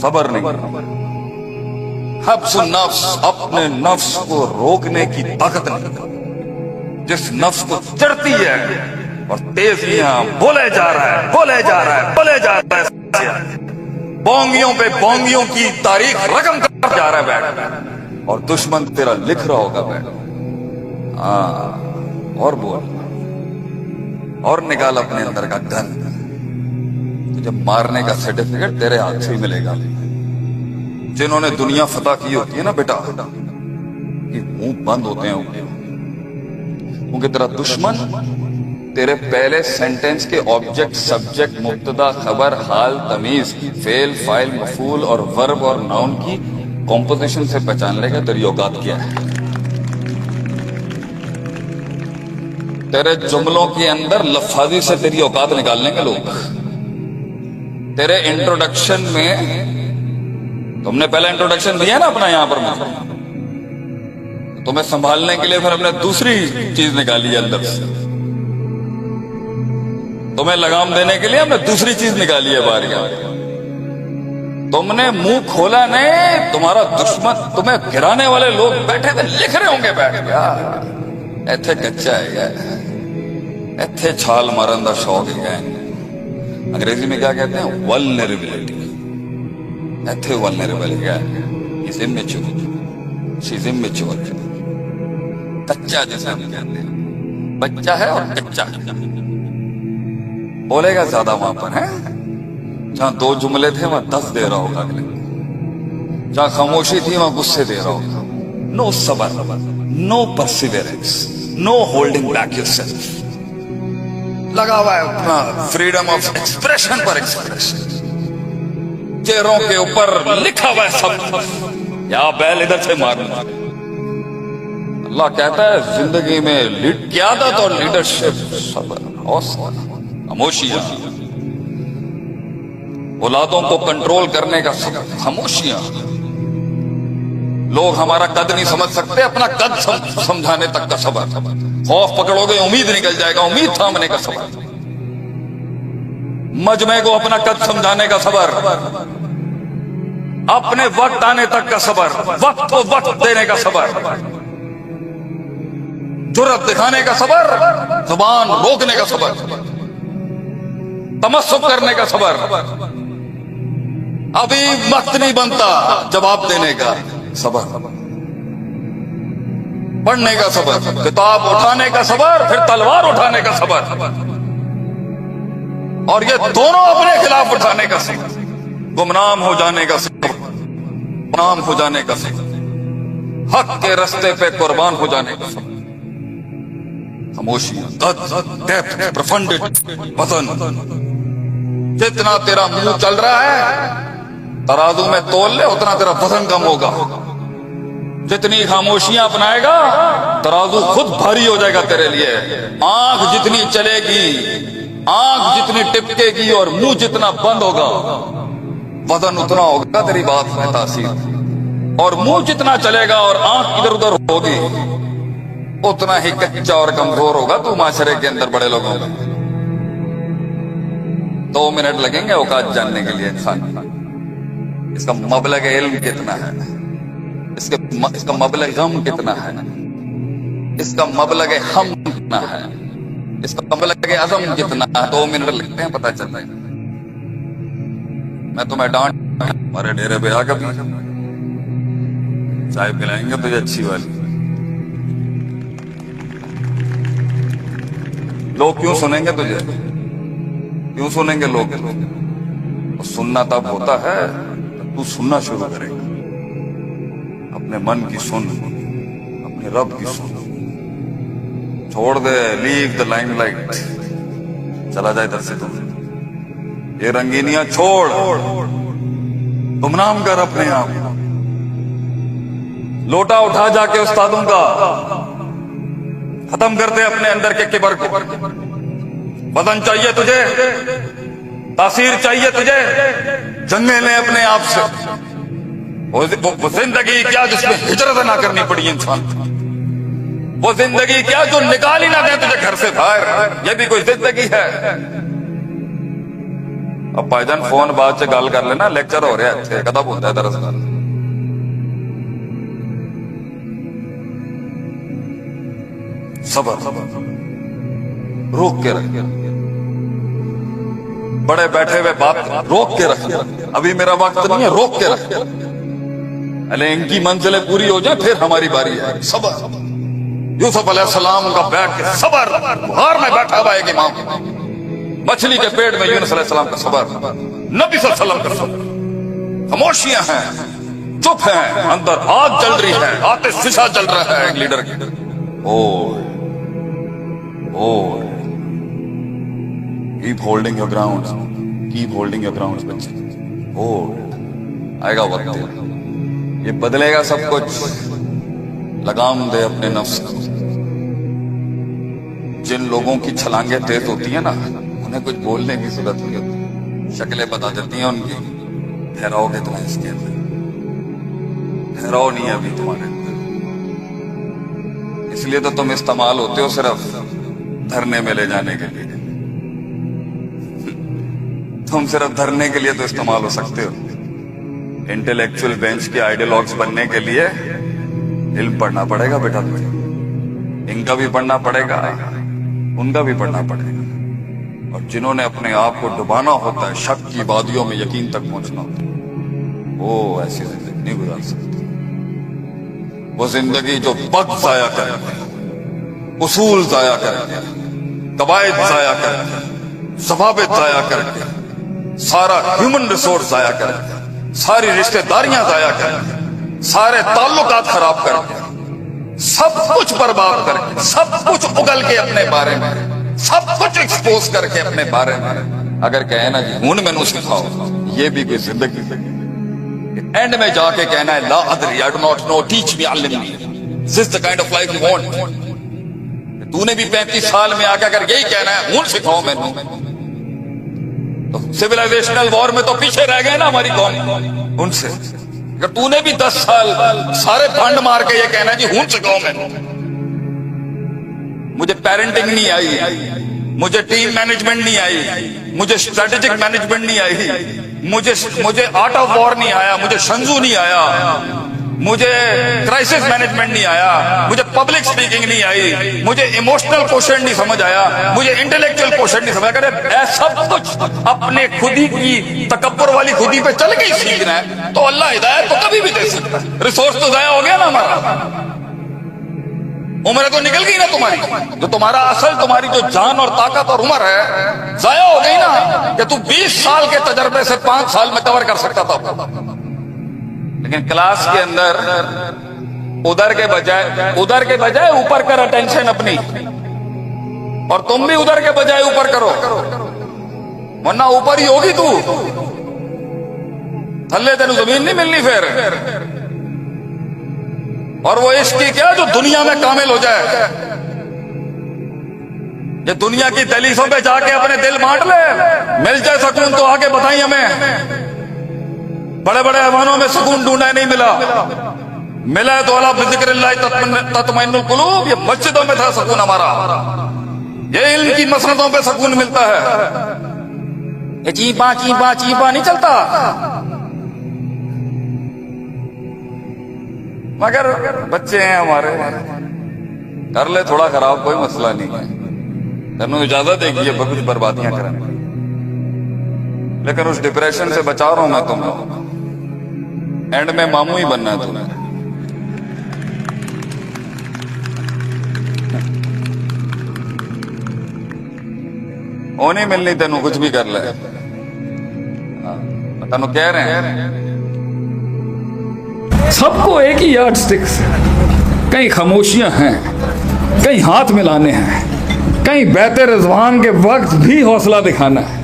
صبر نہیں کرنا، حبس النفس، اپنے نفس کو روکنے کی طاقت نہیں، جس نفس کو چڑھتی ہے اور تیزیاں بولے جا رہا ہے، بولے جا رہا ہے، بولے جا رہا ہے، بونگیوں پہ بونگیوں کی تاریخ رقم کر جا رہا ہے بیٹھ، اور دشمن تیرا لکھ رہا ہوگا بیٹھ، اور بول، اور نکال اپنے اندر کا گن، تجھے مارنے کا سرٹیفکیٹ تیرے ہاتھ سے ہی ملے گا۔ جنہوں نے دنیا فتح کی ہوتی ہے نا بیٹا، یہ منہ بند ہوتے ہیں کیونکہ تیرا دشمن تیرے پہلے سینٹنس کے آبجیکٹ، سبجیکٹ، مبتدا، خبر، حال، تمیز، فعل، فاعل، مفعول اور ورب اور ناؤن کی کمپوزیشن سے پہچان لے گا تیری اوقات کیا ہے۔ تیرے جملوں کے اندر لفاظی سے تیری اوقات نکال لیں گے لوگ۔ تیرے انٹروڈکشن میں، تم نے پہلا انٹروڈکشن دیا نا اپنا یہاں پر، تمہیں سنبھالنے کے لیے پھر ہم نے دوسری چیز نکالی ہے اندر سے، تمہیں لگام دینے کے لیے ہم نے دوسری چیز نکالی ہے باہر۔ تم نے منہ کھولا نہیں، تمہارا دشمن، تمہیں گرانے والے لوگ بیٹھے تھے، لکھ رہے ہوں گے بیٹھ گیا، ایتھے کچا ہے، ایتھے چھال مارن دا شوق ہے۔ انگریزی میں کیا کہتے ہیں؟ ولنریبلٹی، ایتھے ولنریبل ہے، از امیچور، شی از امیچور، کچا جیسے ہم کہتے ہیں، بچہ ہے اور کچا بولے گا زیادہ وہاں پر ہے، جہاں 2 جملے تھے وہاں 10 دے رہا ہوگا اگلے، جہاں خاموشی تھی وہاں غصے دے رہا ہوگا۔ نو صبر، نو پرسیورنس، نو ہولڈنگ بیک یور سیلف، لگا ہوا ہے اپنا freedom of expression per expression, چہروں کے اوپر لکھا ہوا ہے سب، یا بیل ادھر سے مارنا۔ اللہ کہتا ہے زندگی میں قیادت اور لیڈرشپ، صبر، حوصلہ، خاموشیاں، اولادوں کو کنٹرول کرنے کا صبر، خاموشیاں۔ لوگ ہمارا قد نہیں سمجھ سکتے، اپنا قد سمجھانے تک کا صبر، خوف پکڑو گے امید نکل جائے گا، امید تھامنے کا صبر، مجمع کو اپنا قد سمجھانے کا صبر، اپنے وقت آنے تک کا صبر، وقت کو وقت دینے کا صبر، جرأت دکھانے کا صبر، زبان روکنے کا صبر، تمسک کرنے کا صبر، ابھی وقت نہیں بنتا جواب دینے کا صبر، پڑھنے کا صبر، کتاب اٹھانے کا صبر، پھر تلوار اٹھانے کا صبر، اور یہ دونوں اپنے خلاف اٹھانے کا صبر، گمنام ہو جانے کا صبر، گمنام ہو جانے کا صبر، حق کے رستے پہ قربان ہو جانے کا صبر، خاموشی، وزن، جتنا تیرا منہ چل رہا ہے ترازو میں تول لے، اتنا تیرا وزن کم ہوگا۔ جتنی خاموشیاں اپنائے گا ترازو خود بھاری ہو جائے گا تیرے لیے۔ آنکھ جتنی چلے گی، آنکھ جتنی ٹپکے گی اور منہ جتنا بند ہوگا، وزن اتنا ہوگا تیری بات میں تاثیر، اور منہ جتنا چلے گا اور آنکھ ادھر ادھر ہوگی اتنا ہی کچا اور کمزور ہوگا تو معاشرے کے اندر بڑے لوگوں میں۔ 2 منٹ لگیں گے اوقات جاننے کے لیے انسان، اس کا مبلغ علم کتنا ہے، اس کا مبلغ غم کتنا ہے، اس کا مبلغ ہم کتنا ہے، اس کا مبلغ عزم کتنا ہے۔ 2 منٹ لگتے ہیں پتہ چلتا ہے۔ میں تمہیں ڈانٹ، ہمارے ڈیرے پہ آ کر چائے پلائیں گے تجھے اچھی والی۔ لوگ کیوں سنیں گے تجھے؟ کیوں سنیں گے لوگ؟ سننا تب ہوتا ہے تو سننا شروع کرے گا، اپنے من کی سن، اپنے رب کی سن، چھوڑ دے، لیو دا لائم لائٹ، چلا جائے در سے تم، یہ رنگینیاں چھوڑ، گمنام کر اپنے آپ، لوٹا اٹھا جا کے استادوں کا، ختم کر دے اپنے اندر کے کبر کو۔ وزن چاہیے تجھے، تاثیر چاہیے تجھے، جنگیں لے اپنے آپ سے۔ وہ زندگی کیا جس میں ہجرت نہ کرنی پڑی انسان، وہ زندگی کیا جو نکال ہی نہ دے تجھے گھر سے باہر، یہ بھی کوئی زندگی ہے؟ اب بھائی جان فون بعد سے گل کر لینا, لیکچر ہو رہا ہے ختم ہوتا ہے دراصل. صبر روک کے رکھ, بڑے بیٹھے ہوئے بات روک کے رکھ, ابھی میرا وقت نہیں ہے, روک کے رکھ. ارے ان کی منزلیں پوری ہو جائیں پھر ہماری باری ہے. صبر. یوسف علیہ السلام کا بیٹھ کے صبر, غار میں بیٹھا ہوا ایک امام, مچھلی کے پیٹ میں یونس علیہ السلام کا صبر, نبی صلی اللہ علیہ وسلم کا صبر. خاموشیاں ہیں, چپ ہیں, اندر آگ جل رہی ہے, آتش فشاں چل رہا ہے ایک لیڈر کی. keep holding your ground, keep holding your ground بچے. آئے گا وقت, یہ بدلے گا سب کچھ. لگام دے اپنے نفس کو. جن لوگوں کی چھلانگیں تیز ہوتی ہیں نا, انہیں کچھ بولنے کی ضرورت نہیں ہوتی, شکلیں بتا دیتی ہیں ان کی. ٹھہراؤ گے تمہیں اس کے اندر, ٹھہراؤ نہیں ہے ابھی تمہارے اندر. اس لیے تو تم استعمال ہوتے ہو صرف دھرنے میں لے جانے کے لیے. تم صرف دھرنے کے لیے تو استعمال ہو سکتے ہو. انٹلیکچوئل بینچ کے آئیڈیالوگز بننے کے لیے علم پڑھنا پڑے گا بیٹا تمہیں. ان کا بھی پڑھنا پڑے گا, ان کا بھی پڑھنا پڑے گا. اور جنہوں نے اپنے آپ کو ڈبانا ہوتا ہے شک کی وادیوں میں یقین تک پہنچنا ہوتا ہے, وہ ایسی زندگی نہیں گزار سکتے. وہ زندگی جو وقت ضائع کرتے ہیں, اصول ضائع کرتے ہیں, قواعد ضائع کرتے ہیں, ضوابط ضائع کرتے ہیں, سارا ہیومن ریسورس ضائع کرتے ہیں, ساری رشتہ داریاں ضائع کرتے ہیں, سارے تعلقات خراب کرتے ہیں, سب کچھ برباد کر کے, سب کچھ اگل کے اپنے بارے میں, سب کچھ ایکسپوز کر کے اپنے بارے میں اگر کہے نا جی ہوں میں نو سکھاؤ, یہ بھی کوئی زندگی. اینڈ میں جا کے کہنا ہے لا ادری, I do not know, teach me, علمنی. This is the kind of life you want. تو نے بھی 35 سال میں آ کے اگر یہی کہنا ہے ہوں سکھاؤ میں نے, تو سیولائزیشنل وار میں تو پیچھے رہ گئے نا ہماری قوم ان سے. اگر تو نے بھی 10 سال سارے پھنڈ مار کے یہ کہنا ہے جی ہوں سکھاؤ میں نے. مجھے پیرنٹنگ نہیں آئی, مجھے ٹیم مینجمنٹ نہیں آئی, مجھے اسٹریٹجک مینجمنٹ نہیں آئی, مجھے آرٹ آف وار نہیں آیا, مجھے شنزو نہیں آیا, مجھے کرائسس مینجمنٹ نہیں آیا, مجھے پبلک سپیکنگ نہیں آئی, مجھے ایموشنل کوشچن نہیں سمجھ آیا, مجھے انٹلیکچوئل کوشچن نہیں سمجھ آیا. سب کچھ اپنے خودی کی تکبر والی خودی پہ چل کے ہی سیکھنا ہے تو اللہ ہدایت تو کبھی بھی دے سکتا ہے. ریسورس تو ضائع ہو گیا نا ہمارا, عمر تو نکل گئی نا تمہاری, جو تمہارا اصل تمہاری جو جان اور طاقت اور عمر ہے ضائع ہو گئی نا, کہ تو 20 سال کے تجربے سے 5 سال میں کور کر سکتا تھا. لیکن کلاس کے اندر ادھر کے بجائے اوپر کر اٹینشن اپنی, اور تم بھی ادھر کے بجائے اوپر کرو, ورنہ اوپر ہی ہوگی تو, تھلے تینوں زمین نہیں ملنی پھر. اور وہ عشق کی کیا جو دنیا میں کامل ہو جائے, یہ دنیا کی دہلیزوں پہ جا کے اپنے دل بانٹ لے, مل جائے سکون تو آگے بتائیں ہمیں. بڑے بڑے ایوانوں میں سکون ڈھونڈا نہیں ملا, ملا ہے تو الا بذکر اللہ تطمئن القلوب. یہ مسجدوں میں تھا سکون ہمارا, یہ علم کی مسندوں پہ سکون ملتا ہے. یہ چیپا چیپا چیپا نہیں چلتا. مگر بچے ہیں ہمارے, کر لے تھوڑا خراب, کوئی مسئلہ نہیں ہے, تینوں اجازت ہے کہ یہ کچھ بربادیاں کریں, لیکن اس ڈپریشن سے بچا رہا ہوں میں تمہیں. اینڈ میں ماموں ہی بننا ہے تمہیں. وہ نہیں ملنی تینوں, کچھ بھی کر لے. تینوں کہہ رہے ہیں سب کو ایک ہی یارڈ سٹکس, کہیں خاموشیاں ہیں, کہیں ہاتھ ملانے ہیں, کہیں بیت رضوان کے وقت بھی حوصلہ دکھانا ہے,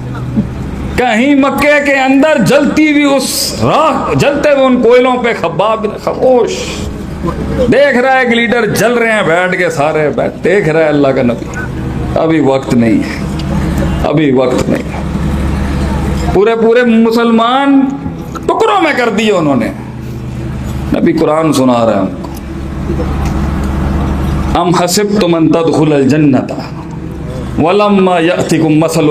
کہیں مکے کے اندر جلتی ہوئی اس راہ, جلتے ہوئے ان کوئلوں پہ خباب خاموش دیکھ رہا ہے ایک لیڈر جل رہے ہیں بیٹھ کے, سارے بیٹھ دیکھ رہا ہے اللہ کا نبی. ابھی وقت نہیں ہے, ابھی وقت نہیں. پورے مسلمان ٹکڑوں میں کر دیے انہوں نے. نبی قرآن سنا رہا ہے ہم کو, ام حسبتم ان تدخلوا الجنۃ ولما یأتکم مثل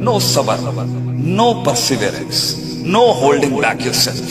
no sabr, no perseverance, no holding back yourself.